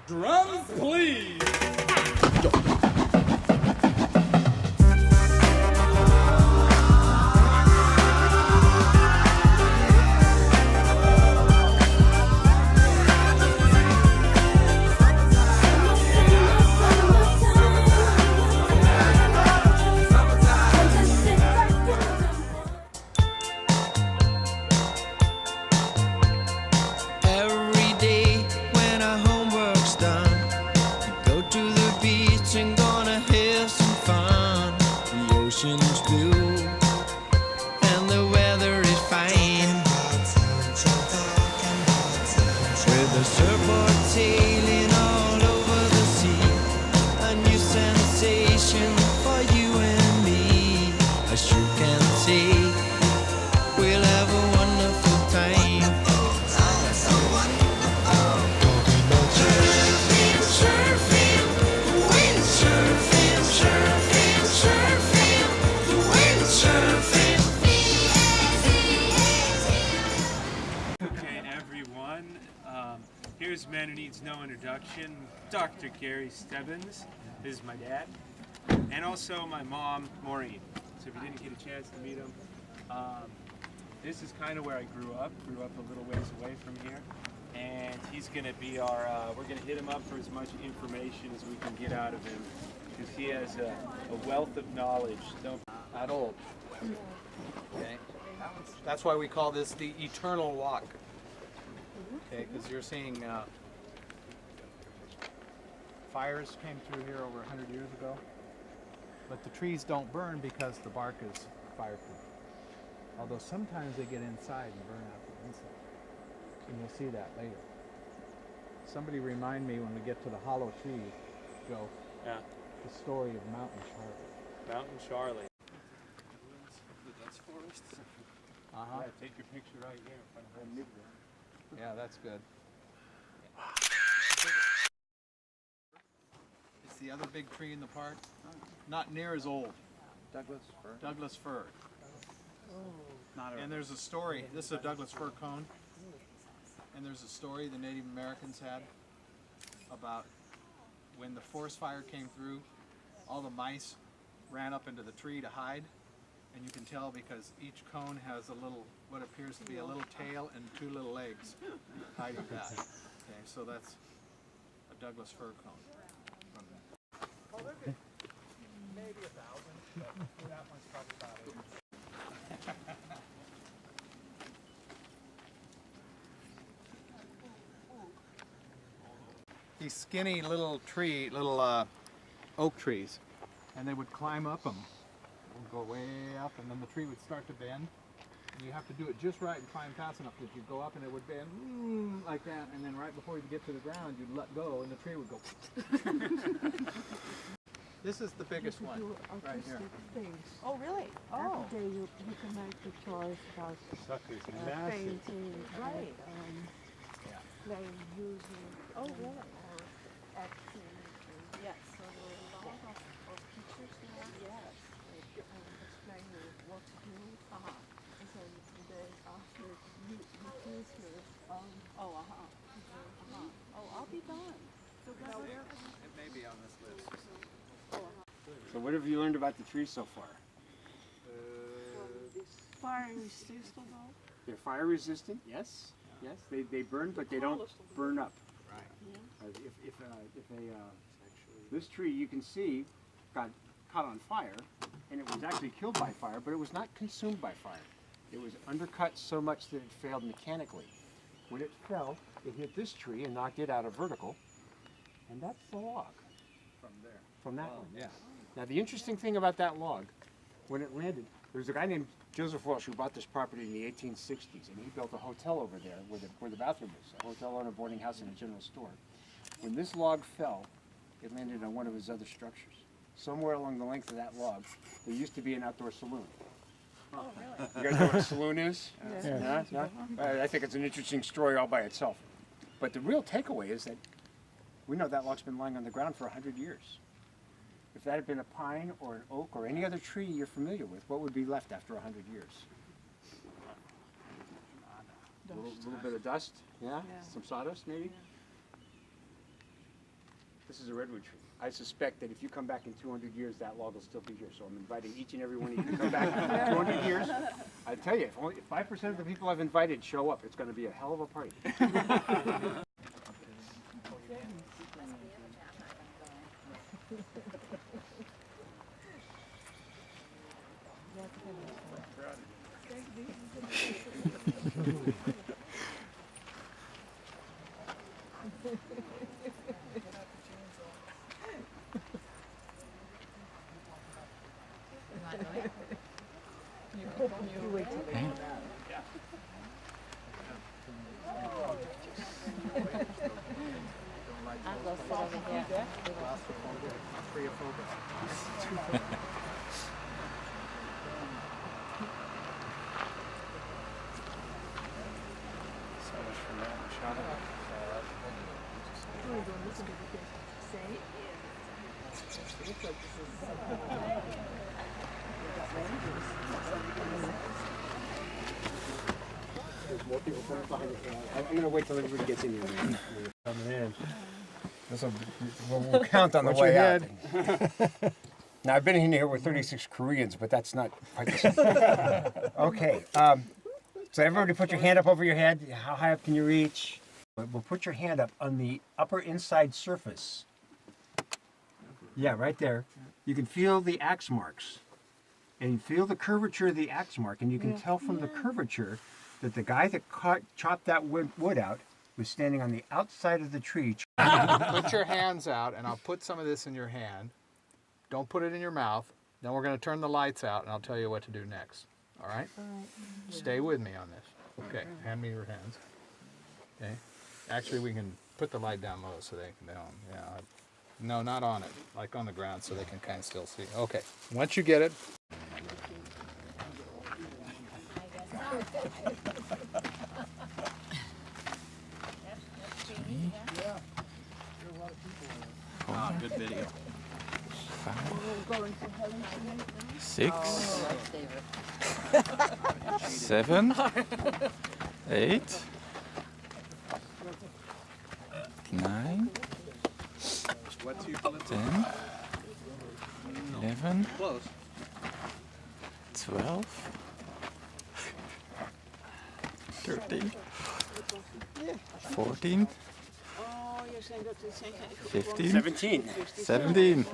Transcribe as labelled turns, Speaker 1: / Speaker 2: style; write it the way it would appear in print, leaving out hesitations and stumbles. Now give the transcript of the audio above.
Speaker 1: Drums, please.
Speaker 2: Here's a man who needs no introduction. Dr. Gary Stebbins is my dad, and also my mom, Maureen. So if you didn't get a chance to meet him, this is kind of where I grew up a little ways away from here. And he's going to be our, we're going to hit him up for as much information as we can get out of him, because he has a wealth of knowledge.
Speaker 3: That old. Okay. That's why we call this the eternal walk. Okay, because you're seeing fires came through here over 100 years ago, but the trees don't burn because the bark is fireproof. Although sometimes they get inside and burn out the inside, and you'll see that later. Somebody remind me when we get to the hollow trees, Joe.
Speaker 2: Yeah.
Speaker 3: The story of Mountain Charlie.
Speaker 2: Mountain Charlie. The Dutch forest.
Speaker 3: Uh-huh.
Speaker 2: Yeah, take your picture right here in front of him.
Speaker 3: Yeah, that's good. It's the other big tree in the park. Not near as old.
Speaker 4: Douglas fir.
Speaker 3: Douglas fir.
Speaker 4: Not
Speaker 3: And there's a story. This is a Douglas fir cone. And there's a story the Native Americans had about when the forest fire came through, all the mice ran up into the tree to hide. And you can tell because each cone has a little, what appears to be a little tail and two little legs hiding that. Okay, so that's a Douglas fir cone. Well, there's maybe 1,000, but that one's probably about 8. These skinny little oak trees, and they would climb up them. Go way up, and then the tree would start to bend, and you have to do it just right and climb fast enough that you go up and it would bend like that, and then right before you get to the ground you'd let go and the tree would go. This is the biggest one right here.
Speaker 5: Oh really? Oh.
Speaker 6: Every day you can make the choice about
Speaker 2: Sucker's
Speaker 6: painting,
Speaker 5: Right.
Speaker 6: playing music,
Speaker 5: Oh really?
Speaker 6: or acting.
Speaker 5: Yes. So there are a lot of teachers now. Yes.
Speaker 6: Explain what to do.
Speaker 5: Uh-huh.
Speaker 6: And then they after you Christmas
Speaker 5: Oh oh I'll be gone. So
Speaker 3: It may be on this list.
Speaker 4: So what have you learned about the trees so far?
Speaker 6: fire resistant.
Speaker 4: They're fire resistant, yes. Yes, they burn, but they don't burn up.
Speaker 3: Right.
Speaker 4: This tree you can see got caught on fire, and it was actually killed by fire, but it was not consumed by fire. It was undercut so much that it failed mechanically. When it fell, it hit this tree and knocked it out of vertical, and that's the log.
Speaker 3: From there.
Speaker 4: From that one.
Speaker 3: Yeah.
Speaker 4: Now the interesting thing about that log, when it landed, there was a guy named Joseph Welsh who bought this property in the 1860s, and he built a hotel over there where the bathroom is, a hotel on a boarding house and a general store. When this log fell, it landed on one of his other structures. Somewhere along the length of that log, there used to be an outdoor saloon.
Speaker 5: Oh really?
Speaker 4: You guys know what a saloon is?
Speaker 6: Yeah.
Speaker 4: Yeah? I think it's an interesting story all by itself. But the real takeaway is that we know that log's been lying on the ground for 100 years. If that had been a pine or an oak or any other tree you're familiar with, what would be left after 100 years? A little bit of dust, yeah?
Speaker 6: Yeah.
Speaker 4: Some sawdust maybe? This is a redwood tree. I suspect that if you come back in 200 years, that log will still be here. So I'm inviting each and every one of you to come back in 200 years. I tell you, if 5% of the people I've invited show up, it's going to be a hell of a party.
Speaker 5: I'll go sit over here.
Speaker 4: There's more people coming behind the camera. I'm going to wait till everybody gets in here. Coming in. We'll count on the way out. Now, I've been in here with 36 Koreans, but that's not quite the same. Okay. So everybody put your hand up over your head. How high up can you reach? We'll put your hand up on the upper inside surface. Yeah, right there. You can feel the axe marks. And you feel the curvature of the axe mark. And you can tell from the curvature that the guy that chopped that wood out was standing on the outside of the tree.
Speaker 3: Put your hands out, and I'll put some of this in your hand. Don't put it in your mouth. Then we're going to turn the lights out, and I'll tell you what to do next. All right? Stay with me on this. Okay, hand me your hands. Okay. Actually, we can put the light down low so they can down. Yeah. No, not on it. Like on the ground, so they can kind of still see. Okay. Once you get it.
Speaker 1: Good video.
Speaker 7: 6, 7, 8, 9, 10, 11, 12, 13, 14, 15,
Speaker 4: 17.
Speaker 7: 17.